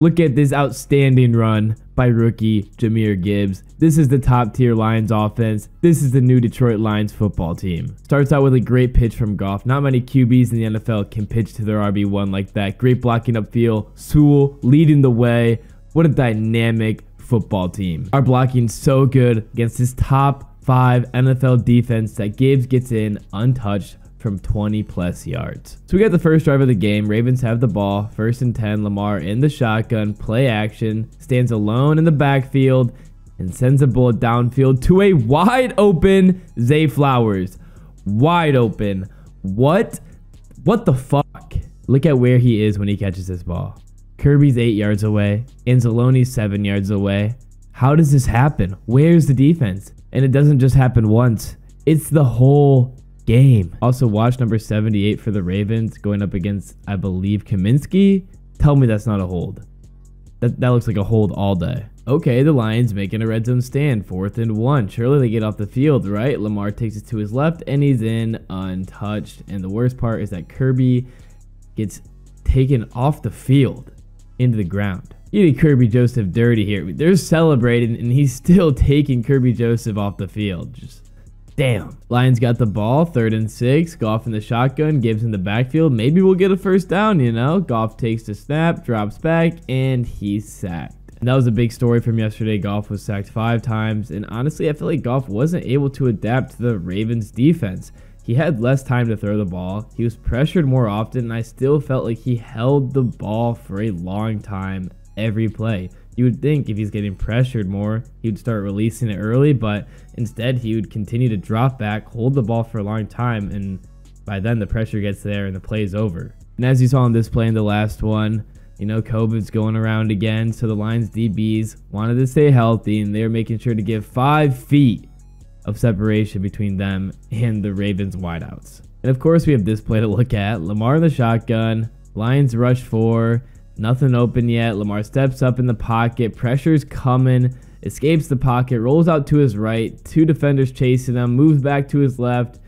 Look at this outstanding run by rookie Jahmyr Gibbs. This is the top tier Lions offense. This is the new Detroit Lions football team. Starts out with a great pitch from Goff. Not many QBs in the NFL can pitch to their RB1 like that. Great blocking upfield. Sewell leading the way. What a dynamic football team. Our blocking so good against this top 5 NFL defense that Gibbs gets in untouched from 20+ yards. So we got the first drive of the game. Ravens have the ball. 1st and 10. Lamar in the shotgun. Play action. Stands alone in the backfield and sends a bullet downfield to a wide open Zay Flowers. Wide open. What the fuck? Look at where he is when he catches this ball. Kirby's 8 yards away. Anzalone's 7 yards away. How does this happen? Where's the defense? And it doesn't just happen once. It's the whole game. Also, watch number 78 for the Ravens going up against, I believe, Kaminsky. Tell me that's not a hold. That looks like a hold all day. Okay, the Lions making a red zone stand. 4th and 1. Surely they get off the field, right? Lamar takes it to his left and he's in untouched. And the worst part is that Kirby gets taken off the field into the ground. You did Kirby Joseph dirty here. They're celebrating and he's still taking Kirby Joseph off the field. Just damn. Lions got the ball. 3rd and 6. Goff in the shotgun. Gibbs in the backfield. Maybe we'll get a first down, you know. Goff takes the snap, drops back, and he's sacked. And that was a big story from yesterday. Goff was sacked 5 times. And honestly, I feel like Goff wasn't able to adapt to the Ravens defense. He had less time to throw the ball. He was pressured more often. And I still felt like he held the ball for a long time every play. You would think if he's getting pressured more, he would start releasing it early, but instead he would continue to drop back, hold the ball for a long time, and by then the pressure gets there and the play is over. And as you saw in this play in the last one, you know, COVID's going around again, so the Lions DBs wanted to stay healthy, and they're making sure to give 5 feet of separation between them and the Ravens wideouts. And of course we have this play to look at. Lamar in the shotgun, Lions rush 4. Nothing open yet. Lamar steps up in the pocket. Pressure's coming. Escapes the pocket. Rolls out to his right. 2 defenders chasing him. Moves back to his left.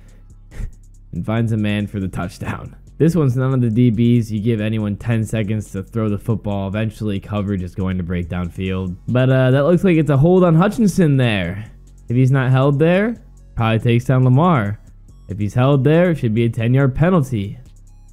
And finds a man for the touchdown. This one's none of the DBs. You give anyone 10 seconds to throw the football. Eventually, coverage is going to break downfield. But that looks like it's a hold on Hutchinson there. If he's not held there, probably takes down Lamar. If he's held there, it should be a 10-yard penalty.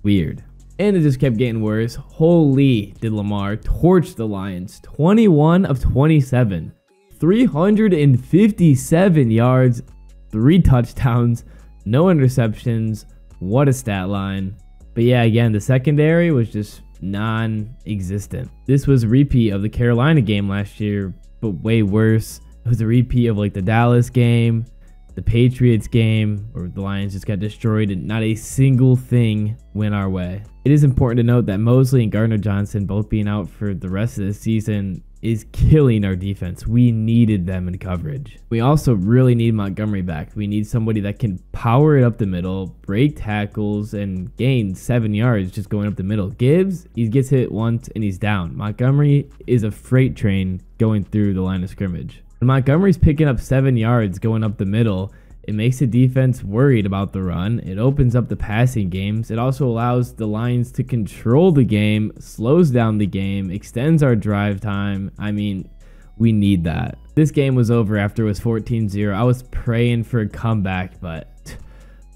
Weird. And it just kept getting worse. Holy, did Lamar torch the Lions. 21 of 27. 357 yards. 3 touchdowns. No interceptions. What a stat line. But yeah, again, the secondary was just non-existent. This was a repeat of the Carolina game last year, but way worse. It was a repeat of like the Dallas game, the Patriots game, where the Lions just got destroyed and not a single thing went our way. It is important to note that Mosley and Gardner Johnson both being out for the rest of the season is killing our defense. We needed them in coverage. We also really need Montgomery back. We need somebody that can power it up the middle, break tackles, and gain 7 yards just going up the middle. Gibbs, he gets hit once and he's down. Montgomery is a freight train going through the line of scrimmage. When Montgomery's picking up 7 yards going up the middle, it makes the defense worried about the run. It opens up the passing games. It also allows the Lions to control the game, slows down the game, extends our drive time. I mean, we need that. This game was over after it was 14-0. I was praying for a comeback, but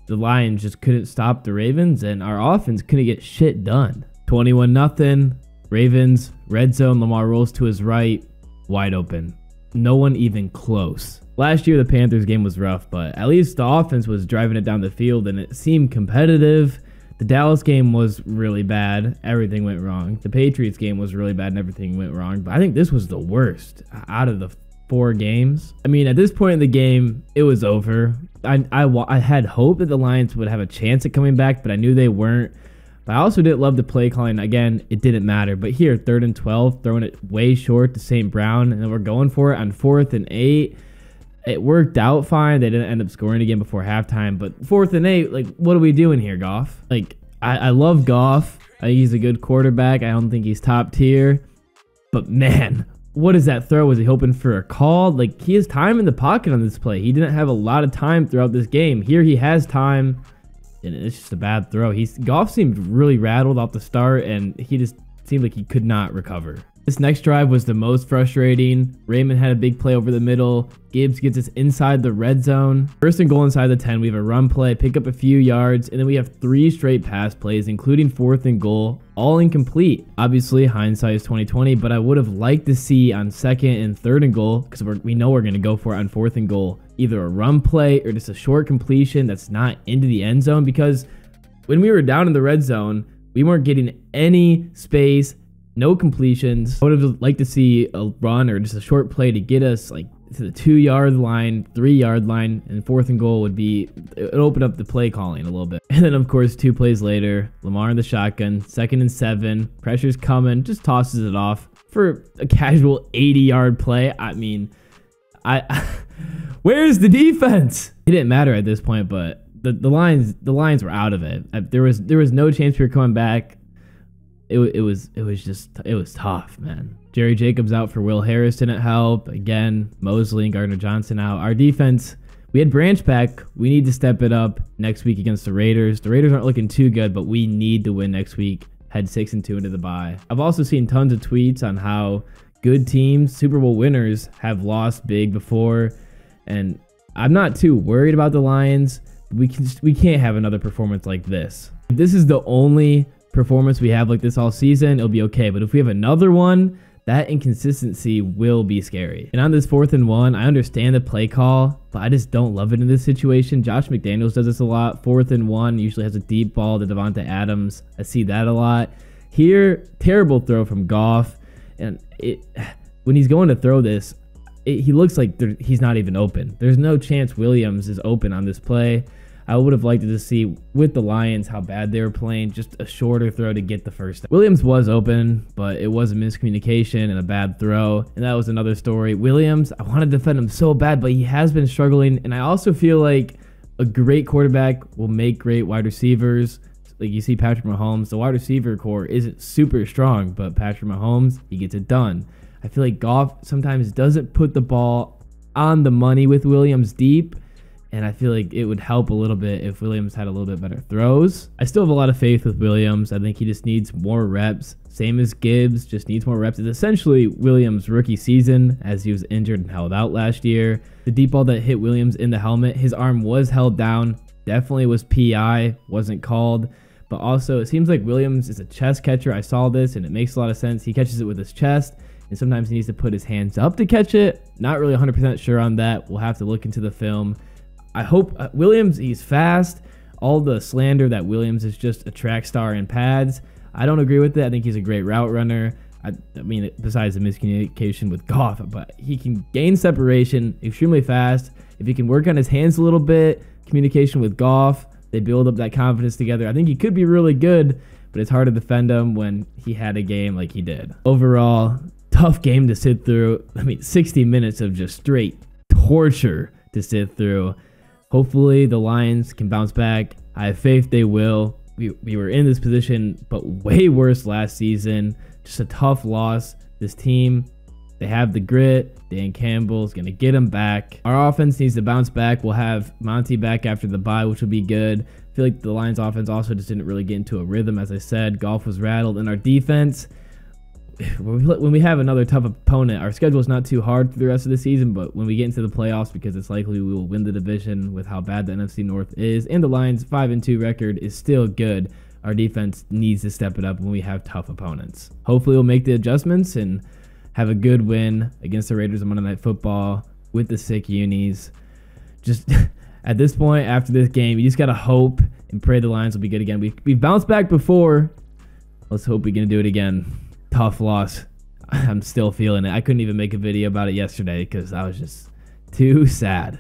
the Lions just couldn't stop the Ravens, and our offense couldn't get shit done. 21-0. Ravens, red zone. Lamar rolls to his right, wide open. No one even close. Last year, the Panthers game was rough, but at least the offense was driving it down the field and it seemed competitive. The Dallas game was really bad. Everything went wrong. The Patriots game was really bad and everything went wrong. But I think this was the worst out of the 4 games. I mean, at this point in the game, it was over. I had hope that the Lions would have a chance at coming back, but I knew they weren't. But I also didn't love the play calling. Again, it didn't matter. But here, 3rd and 12, throwing it way short to St. Brown, and then we're going for it on 4th and 8. It worked out fine. They didn't end up scoring again before halftime. But 4th and 8, like, what are we doing here, Goff? Like, I love Goff. I think he's a good quarterback. I don't think he's top tier. But, man, what is that throw? Was he hoping for a call? Like, he has time in the pocket on this play. He didn't have a lot of time throughout this game. Here he has time, and it's just a bad throw. Goff seemed really rattled off the start, and he just seemed like he could not recover. This next drive was the most frustrating. Raymond had a big play over the middle. Gibbs gets us inside the red zone. First and goal inside the 10. We have a run play, pick up a few yards, and then we have 3 straight pass plays, including 4th and goal, all incomplete. Obviously, hindsight is 2020, but I would have liked to see on 2nd and 3rd and goal, because we know we're going to go for it on 4th and goal, either a run play or just a short completion that's not into the end zone, because when we were down in the red zone, we weren't getting any space, no completions. I would have liked to see a run or just a short play to get us like to the 2-yard line, 3-yard line, and 4th and goal it would open up the play calling a little bit. And then of course 2 plays later, Lamar in the shotgun, 2nd and 7, pressure's coming, just tosses it off for a casual 80-yard play. I mean, where's the defense? It didn't matter at this point, but the Lions were out of it. There was no chance we were coming back. It was tough, man. Jerry Jacobs out for Will Harris didn't help. Again, Mosley and Gardner Johnson out. Our defense, we had Branch back. We need to step it up next week against the Raiders. The Raiders aren't looking too good, but we need to win next week. Head 6-2 into the bye. I've also seen tons of tweets on how good teams, Super Bowl winners, have lost big before, and I'm not too worried about the Lions. We can't have another performance like this. If this is the only performance we have like this all season, it'll be okay. But if we have another one, that inconsistency will be scary. And on this 4th and 1, I understand the play call, but I just don't love it in this situation. Josh McDaniels does this a lot. 4th and 1 usually has a deep ball to Devonta Adams. I see that a lot. Here, terrible throw from Goff. And when he's going to throw this, he looks like he's not even open. There's no chance Williams is open on this play. I would have liked to see with the Lions how bad they were playing, just a shorter throw to get the first down. Williams was open, but it was a miscommunication and a bad throw, and that was another story. Williams, I want to defend him so bad, but he has been struggling, and I also feel like a great quarterback will make great wide receivers. Like you see Patrick Mahomes, the wide receiver core isn't super strong, but Patrick Mahomes, he gets it done. I feel like Goff sometimes doesn't put the ball on the money with Williams deep, and I feel like it would help a little bit if Williams had a little bit better throws. I still have a lot of faith with Williams. I think he just needs more reps. Same as Gibbs, just needs more reps. It's essentially Williams' rookie season as he was injured and held out last year. The deep ball that hit Williams in the helmet, his arm was held down. Definitely was PI, wasn't called. But also, it seems like Williams is a chest catcher. I saw this, and it makes a lot of sense. He catches it with his chest, and sometimes he needs to put his hands up to catch it. Not really 100% sure on that. We'll have to look into the film. I hope Williams, he's fast. All the slander that Williams is just a track star in pads, I don't agree with it. I think he's a great route runner. I mean, besides the miscommunication with Goff, but he can gain separation extremely fast. If he can work on his hands a little bit, communication with Goff, they build up that confidence together. I think he could be really good, but it's hard to defend him when he had a game like he did. Overall, tough game to sit through. I mean, 60 minutes of just straight torture to sit through. Hopefully the Lions can bounce back. I have faith they will. We were in this position, but way worse last season. Just a tough loss. This team, they have the grit. Dan Campbell's going to get them back. Our offense needs to bounce back. We'll have Monty back after the bye, which will be good. I feel like the Lions offense also just didn't really get into a rhythm. As I said, Goff was rattled. And our defense, when we have another tough opponent, our schedule is not too hard for the rest of the season, but when we get into the playoffs, because it's likely we will win the division with how bad the NFC North is, and the Lions' 5-2 record is still good, our defense needs to step it up when we have tough opponents. Hopefully we'll make the adjustments and have a good win against the Raiders on Monday Night Football with the sick unis. Just at this point, after this game, you just got to hope and pray the Lions will be good again. We've bounced back before. Let's hope we can do it again. Tough loss. I'm still feeling it. I couldn't even make a video about it yesterday because I was just too sad.